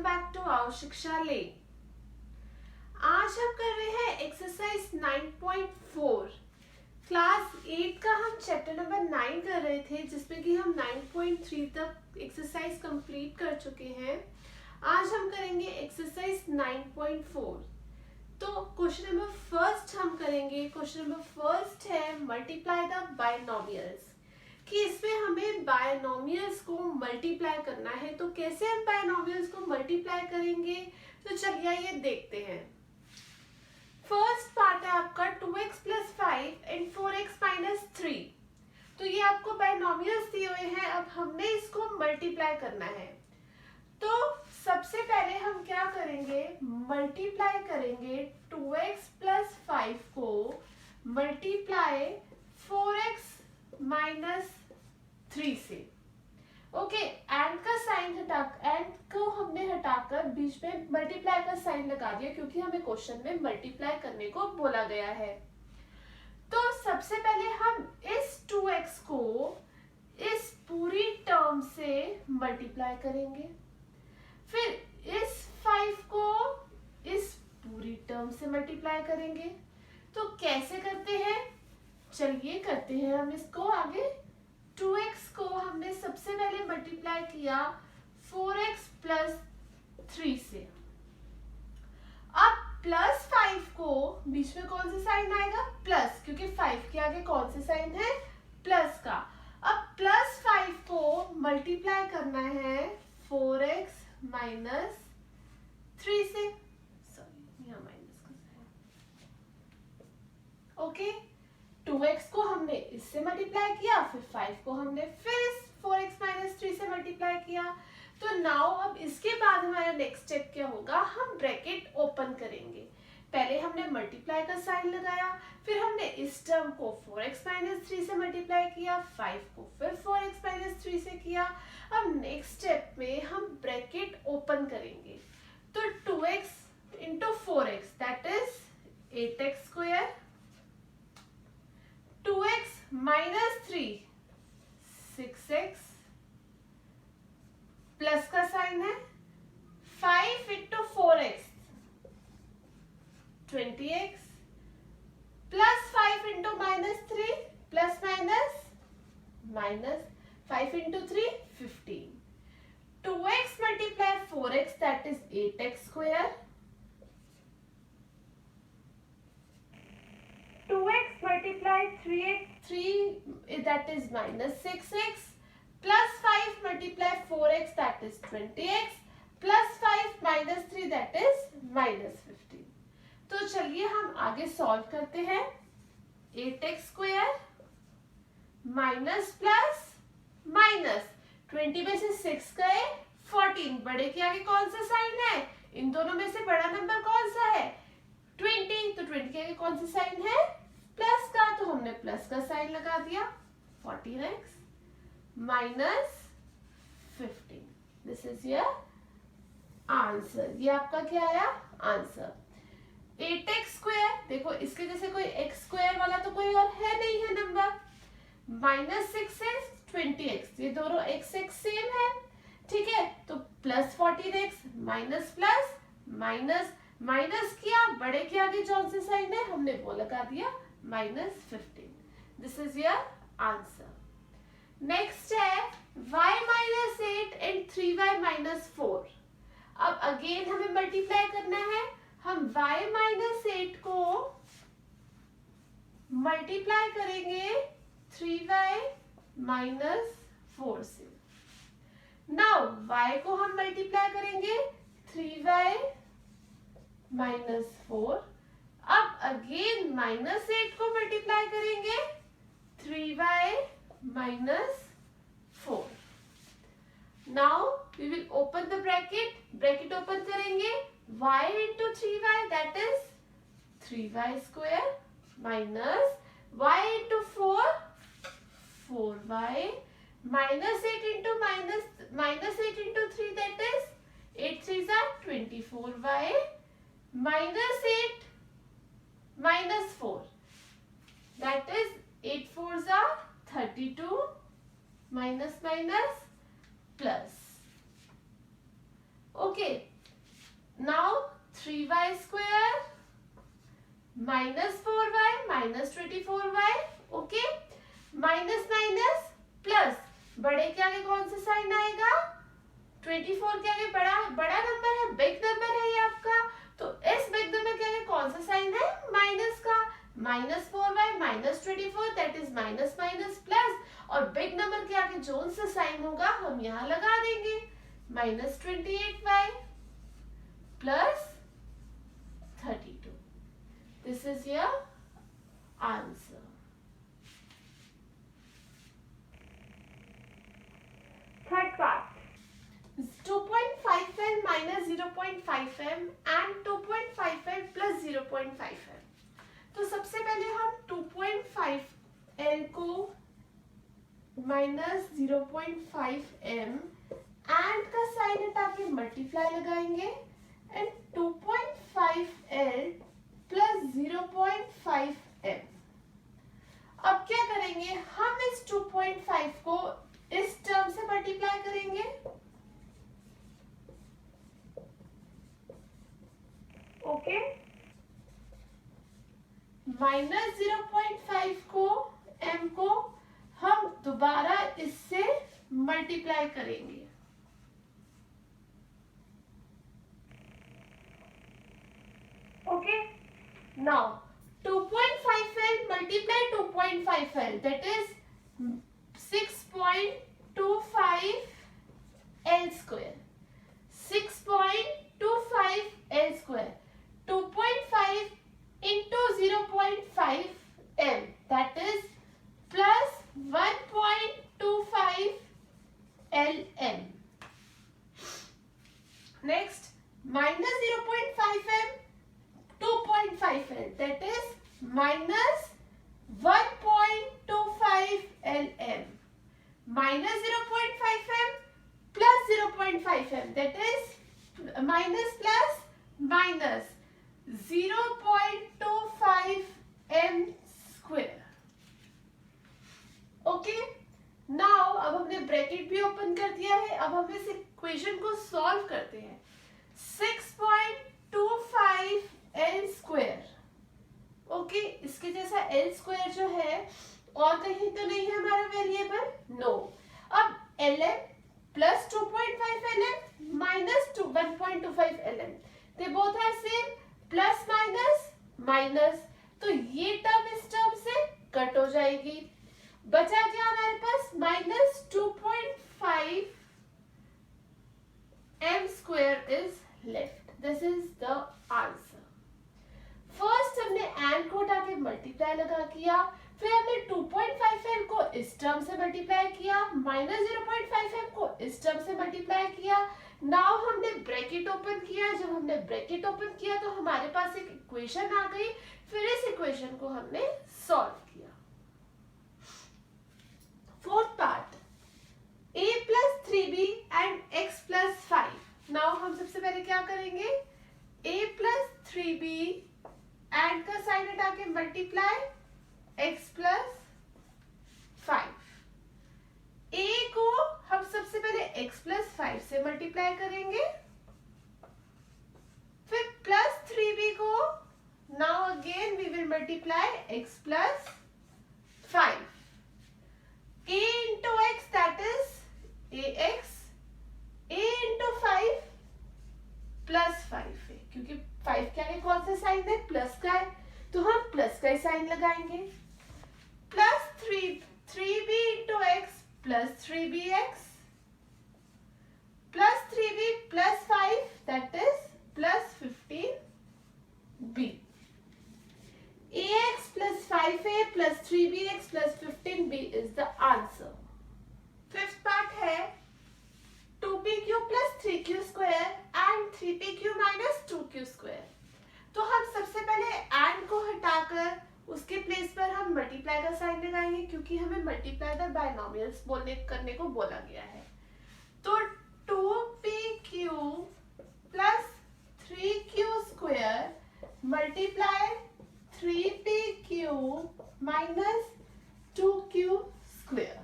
Welcome back to our शिक्षा ले। आज हम कर रहे हैं एक्सरसाइज 9.4 क्लास 8 का। हम चैप्टर नंबर 9 कर रहे थे जिसमें कि हम 9.3 तक एक्सरसाइज कंप्लीट कर चुके हैं। आज हम करेंगे एक्सरसाइज 9.4। तो क्वेश्चन नंबर फर्स्ट हम करेंगे। क्वेश्चन नंबर फर्स्ट है मल्टीप्लाई द बायनोमियल्स, कि इसमें हमें बायनोमियल्स को मल्टीप्लाई करना है। तो कैसे हम बायनोमियल्स को मल्टीप्लाई करेंगे, तो चलिए आइए देखते हैं। फर्स्ट पार्ट है आपका 2x + 5 एंड 4x - 3। तो ये आपको बायनोमियल्स दिए हुए हैं, अब हमने इसको मल्टीप्लाई करना है। तो सबसे पहले हम क्या करेंगे, मल्टीप्लाई करेंगे 2x + 5 को मल्टीप्लाई 4x - 3 से। ओके, एंड का साइन एंड को हमने हटाकर बीच में मल्टीप्लाई का साइन लगा दिया, क्योंकि हमें क्वेश्चन में मल्टीप्लाई करने को बोला गया है। तो सबसे पहले हम इस 2x को इस पूरी टर्म से मल्टीप्लाई करेंगे, फिर इस 5 को इस पूरी टर्म से मल्टीप्लाई करेंगे। तो कैसे करते हैं, चलिए करते हैं हम इसको आगे। 2x को हमने सबसे पहले मल्टीप्लाई किया 4x + 3 से। अब +5 को बीच में कौन सा साइन आएगा, प्लस, क्योंकि 5 के आगे कौन सा साइन है, प्लस का। अब +5 को मल्टीप्लाई करना है 4x - 3 से। सॉरी, यहाँ माइनस का साइन। ओके, 2x को हमने इससे मल्टीप्लाई किया, फिर 5 को हमने फिर इस 4x - 3 से मल्टीप्लाई किया। तो नाउ अब इसके बाद हमारा नेक्स्ट स्टेप क्या होगा, हम ब्रैकेट ओपन करेंगे। पहले हमने मल्टीप्लाई का साइन लगाया, फिर हमने इस टर्म को 4x - 3 से मल्टीप्लाई किया, 5 को फिर 4x - 3 से किया। अब नेक्स्ट स्टेप में हम ब्रैकेट ओपन करेंगे। तो 2x × 4x that is 8x², 2x - 3 6x, plus का साइन है, 5 × 4x 20x, plus 5 × -3 plus minus 5 × 3 15, 2x × 4x that is 8x², 2x × 3 that is -6x, plus 5 × 4x that is 20x, plus 5 - 3 that is -15। तो चलिए हम आगे solve करते हैं। 8x² minus plus minus 20 में से 6 गए 14, बड़े के आगे कौन सा साइन है, इन दोनों में से बड़ा नंबर कौन सा है, 20। तो 20 के आगे कौन सा साइन है, प्लस का, तो हमने प्लस का साइन लगा दिया। 14x - 15, this is your answer. ये आपका क्या आया, आंसर। 8x², देखो इसके जैसे कोई x² वाला तो कोई और है नहीं है नंबर। -6x 20x, ये दोनों x सेम है, ठीक है। तो plus 14x minus plus minus minus किया, बड़े के आगे कौन सा साइन है, हमने वो लगा दिया -15। This is your answer. Next है y - 8 एंड 3y - 4। अब अगेन हमें मल्टीप्लाई करना है। हम y - 8 को मल्टीप्लाई करेंगे 3y - 4 से। नाउ y को हम मल्टीप्लाई करेंगे 3y - 4। अब अगेन -8 को मल्टीप्लाई करेंगे 3y - 4। Now we will open the bracket, bracket open करेंगे, y × 3y that is 3y² minus y × 4 4y -8 × 3 that is 8 3s are 24y -8 -4 that is 8 4s are 32 minus plus. Okay, now 3y square minus 4y minus 24y, okay, minus minus plus, बड़े के आगे कौन सा sign आएगा, 24 के आगे बड़ा number है, बिग नंबर है ये आपका, तो इस बिग नंबर के आगे कौन सा साइन है, माइनस का, minus 4y minus 24, that is minus minus plus, और बिग नंबर के आगे जो सा साइन होगा हम यहाँ लगा देंगे, minus 28y plus 32. This is your answer. Third part. 2.5L minus 0.5M and 2.5L plus 0.5M. तो सबसे पहले हम 2.5L को minus 0.5M and का साइन हटा के मल्टीप्लाई लगाएंगे and 2.5L प्लस 0.5M. अब क्या करेंगे, हम इस 2.5 को इस टर्म से मल्टीप्लाई करेंगे, ओके, माइनस 0.5 को m को हम दोबारा इससे मल्टीप्लाई करेंगे, okay. Now 2.5L multiply 2.5L, that is 6.25L square. 6.25L square. 2.5 into 0.5M, that is plus 1.25LM. Next, minus 0.5M. 2.5L, that is minus 1.25LM, minus 0.5M plus 0.5M, that is minus plus minus 0.25M square. Okay, now अब हमने bracket भी open कर दिया है, अब हम इस equation को सॉल्व करते हैं. 6.25L स्क्वायर, ओके, इसके जैसा L स्क्वायर जो है और कहीं तो नहीं है हमारा वेरिएबल, नो. अब Lm plus 2.5Lm minus 1.25Lm, they both are same, plus minus minus, तो ये टर्म इस टर्म से कट हो जाएगी, बचा क्या हमारे पास, minus 2.5M square is left. This is the answer. First हमने एंड को उठा के मल्टीप्लाई लगा किया, फिर हमने 2.5L को इस टर्म से मल्टीप्लाई किया, माइनस 0.5M को इस टर्म से मल्टीप्लाई किया. नाउ हमने ब्रैकेट ओपन किया, जब हमने ब्रैकेट ओपन किया तो हमारे पास एक इक्वेशन आ गई, फिर इस इक्वेशन को हमने सॉल्व किया. Fourth part, a plus 3b and x plus 5. Now हम सबसे पहले क्या करेंगे, a plus 3b एंड का साइन हटा के मल्टीप्लाई x प्लस 5. a को हम सबसे पहले x प्लस 5 से मल्टीप्लाई करेंगे, फिर प्लस 3b को now again we will multiply x plus 5. a into x, that is ax, a into 5 plus 5 है, क्योंकि 5 के आगे कौन सा साइन है, प्लस का है, तो हम प्लस का ही साइन लगाएंगे. Plus 3b into x plus 3bx plus 3b plus 5, that is plus 15b. ax plus 5a plus 3bx plus 15b is the answer. Fifth part है 2pq plus 3q square and 3pq minus 2q square. तो हम सबसे पहले and को हटाकर उसके place पर हम मल्टीप्लाई का साइन लगाएंगे, क्योंकि हमें मल्टीप्लाई द बाइनोमियल्स करने को बोला गया है. तो 2pq plus 3q square multiply 3pq minus 2q square.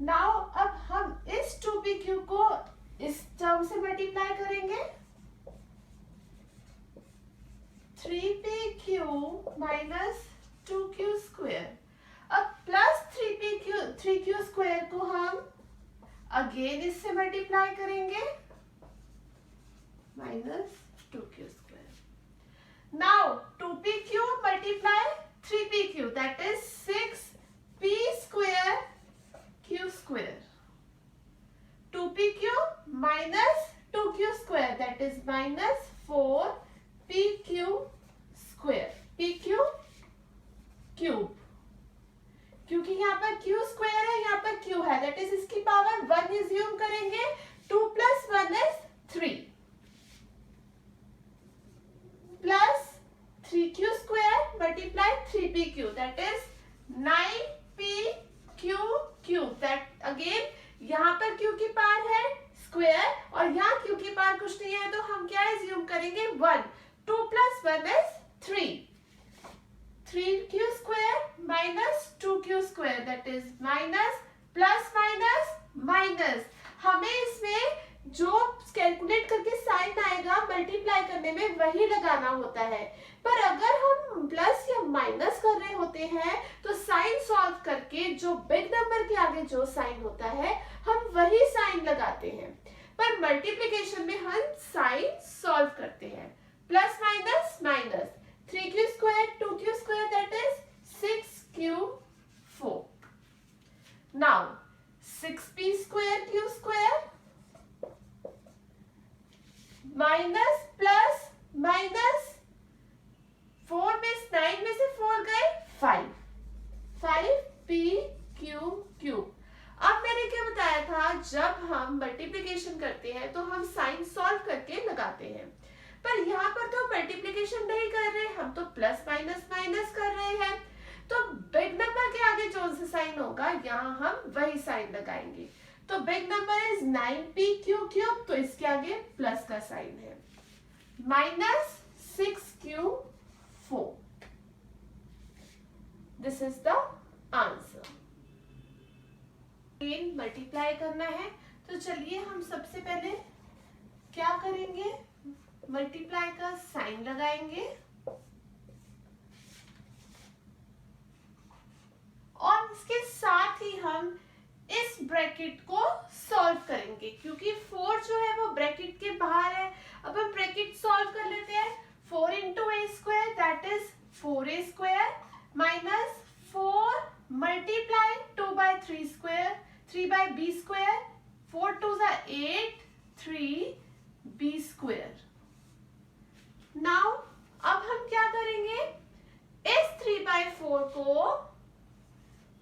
Now अब हम इस 2pq को इस टर्म से मल्टीप्लाई करेंगे, 3pq माइनस 2q स्क्वायर। अब प्लस 3q स्क्वायर को हम अगेन इससे मल्टीप्लाई करेंगे minus 2q square. Now 2pq multiply 3pq that is 6p square q square. 2pq minus 2q square that is minus 4pq square, pq cube, क्योंकि यहाँ पर q square है, यहाँ पर q है, that is इसकी पावर 1 assume करेंगे, 2 plus 1 is 3 plus 3q square multiply 3pq that is 9pq cube, that again यहाँ पर q की पावर है स्क्वायर और यहाँ q की पावर कुछ नहीं है, तो हम क्या एज्यूम करेंगे 1, 2 plus 1 is 3, 3q square minus 2q square that is minus plus minus minus। हमें इसमें जो कैलकुलेट करके साइन आएगा मल्टीप्लाई करने में वही लगाना होता है, पर अगर हम प्लस या माइनस कर रहे होते हैं तो साइन सॉल्व करके जो बिग नंबर के आगे जो साइन होता है हम वही साइन लगाते हैं, पर मल्टीप्लिकेशन में हम साइन सॉल्व करते हैं। Plus minus minus 3q square 2q square that is 6q 4। Now 6p square q square minus plus minus 4 में 9 में से 4 गए 5, 5p क्यूब। अब मैंने क्या बताया था, जब हम मल्टीप्लिकेशन करते हैं तो हम साइन सॉल्व करके लगाते हैं, पर यहाँ पर तो मल्टीप्लिकेशन नहीं कर रहे, हम तो प्लस माइनस माइनस कर रहे हैं, तो बिग नंबर के आगे जो सा साइन होगा यहाँ हम वही साइन लगाएंगे। तो big number is 9pq cube, तो इसके आगे प्लस का साइन है, minus 6q 4। This is the answer. Multiply करना है, तो चलिए हम सबसे पहले क्या करेंगे, मल्टीप्लाई का साइन लगाएंगे और इसके साथ ही हम इस ब्रैकेट को सॉल्व करेंगे, क्योंकि 4 जो है वो ब्रैकेट के बाहर है। अब हम ब्रैकेट सॉल्व कर लेते हैं। 4 into a square that is 4a square minus 4 multiply 2 by 3 square 3 by b square 4 2s are 8 3b square। Now अब हम क्या करेंगे, इस 3 by 4 को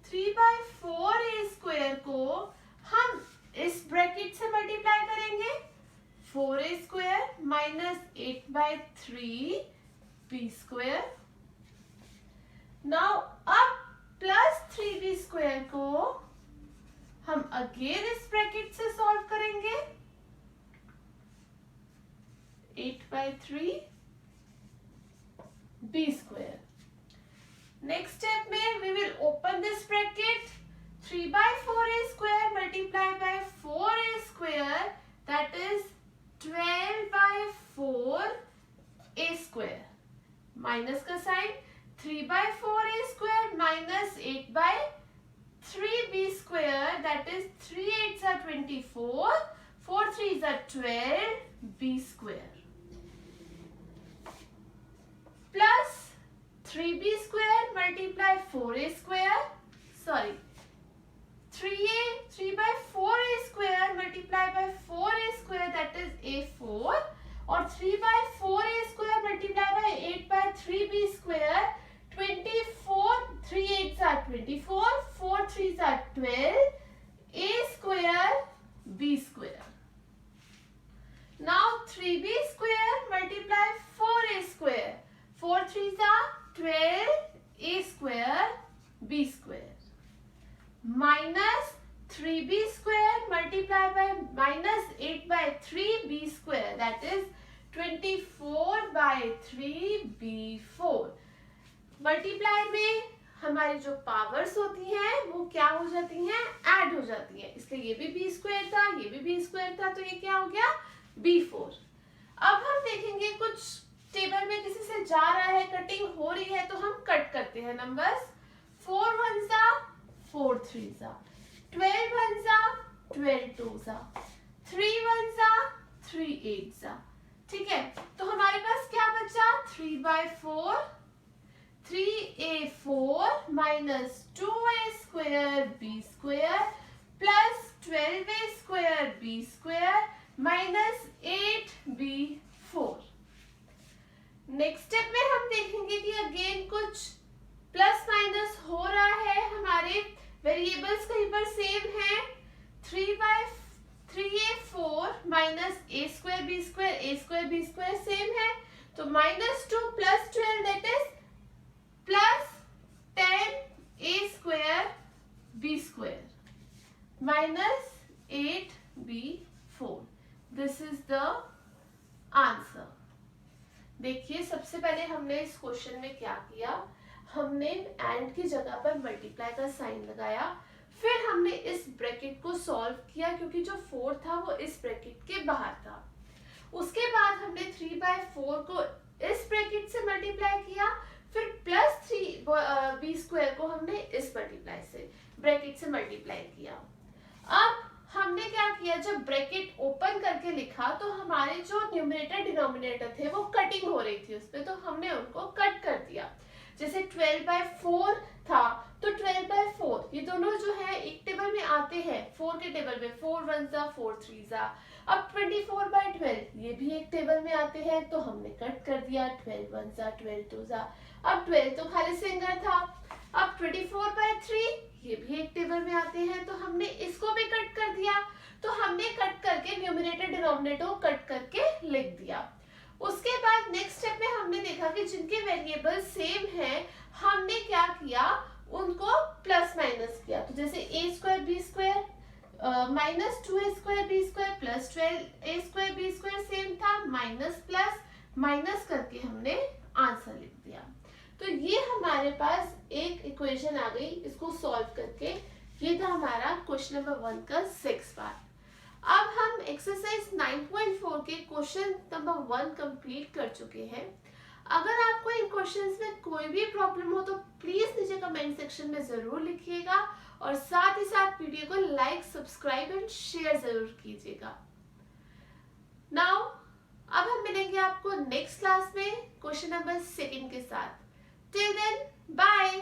3 by 4a square को हम इस ब्रैकेट से मल्टीप्लाई करेंगे, 4a square minus 8 by 3b square। Now अब प्लस 3b square को हम अगेन इस ब्रैकेट से सॉल्व करेंगे, 8 by 3b square। Next step में we will open this bracket, 3 by 4a square multiplied by 4a square that is 12 by 4a square, minus का sign 3 by 4a square minus 8 by 3b square that is 3 8s are 24, 4 3s are 12b square plus 3b square multiply 4a square, sorry 3 by 4a square multiply by 4a square that is a4 और 3 by 4a square multiply by 8 by 3b square 24, 3 8s are 24, 4 3s are 12, a square b square। Now 3b square multiply 4a square, 4 3s are 12, a square b square minus 3b square multiplied by minus 8 by 3b square that is 24 by 3b4। Multiply में हमारी जो powers होती हैं वो क्या हो जाती हैं, ऐड हो जाती हैं, इसलिए ये भी b स्क्वायर था, ये भी b स्क्वायर था, तो ये क्या हो गया b4। अब हम देखेंगे कुछ टेबल में किसी से जा रहा है, कटिंग हो रही है, तो हम कट करते हैं नंबर्स। 4 1 जा 4 3 जा, 12 1 जा 12 2 जा, 3 1 जा 3 8 जा। ठीक है, तो हमारे पास क्या बचा? 3/4, 3a4 minus 2a² b² plus 12a² b² minus 8b4। Next step में हम देखेंगे कि अगेन कुछ प्लस माइनस हो रहा है, हमारे वेरिएबल्स कहीं पर सेम है। 3a4 minus a² b² same है, तो -2 plus 12 that is plus 10a² b² minus 8b4। This is the answer. देखिए, सबसे पहले हमने इस क्वेश्चन में क्या किया, हमने एंड की जगह पर मल्टीप्लाई का साइन लगाया, फिर हमने इस ब्रैकेट को सॉल्व किया क्योंकि जो 4 था वो इस ब्रैकेट के बाहर था। उसके बाद हमने 3/4 को इस ब्रैकेट से मल्टीप्लाई किया, फिर प्लस 3b² को हमने इस मल्टीप्लाई से ब्रैकेट से मल्टीप्लाई किया। अब हमने क्या किया, जब ब्रैकेट ओपन करके लिखा तो हमारे जो न्यूमरेटर डिनोमिनेटर थे वो कटिंग हो रही थी उसपे, तो हमने उनको कट कर दिया। जैसे 12/4 था तो 12/4 ये दोनों जो है एक टेबल में आते हैं, 4 के टेबल में 4 1 जा 4 3 जा। अब 24/12 ये भी एक टेबल में आते हैं, तो हमने कट कर दिया, 12 1 जा 12 2 जा। अब 12 तो खाली सिंगल था। अब 24/3 ये भी एक टेबल में आते हैं, तो हमने इसको भी कट कर दिया। तो हमने कट करके न्यूमरेटर डिनोमिनेटर को कट करके लिख दिया। उसके बाद नेक्स्ट स्टेप में हमने देखा कि जिनके वेरिएबल सेम हैं, हमने क्या किया, उनको प्लस माइनस किया। तो जैसे a² b² minus 2a² b² plus 12a² b² same था, माइनस प्लस माइनस करके हमने आंसर लिख दिया। तो ये हमारे पास एक इक्वेशन आ गई, इसको सॉल्व करके। ये था हमारा क्वेश्चन नंबर 1 का 6 पार्ट। अब हम एक्सरसाइज 9.4 के क्वेश्चन नंबर 1 कंप्लीट कर चुके हैं। अगर आपको इन क्वेश्चंस में कोई भी प्रॉब्लम हो तो प्लीज नीचे कमेंट सेक्शन में जरूर लिखिएगा, और साथ ही साथ वीडियो को लाइक, सब्सक्राइब एंड शेयर जरूर कीजिएगा। नाउ अब हम मिलेंगे आपको नेक्स्ट क्लास में क्वेश्चन नंबर 2 के साथ। Till then bye.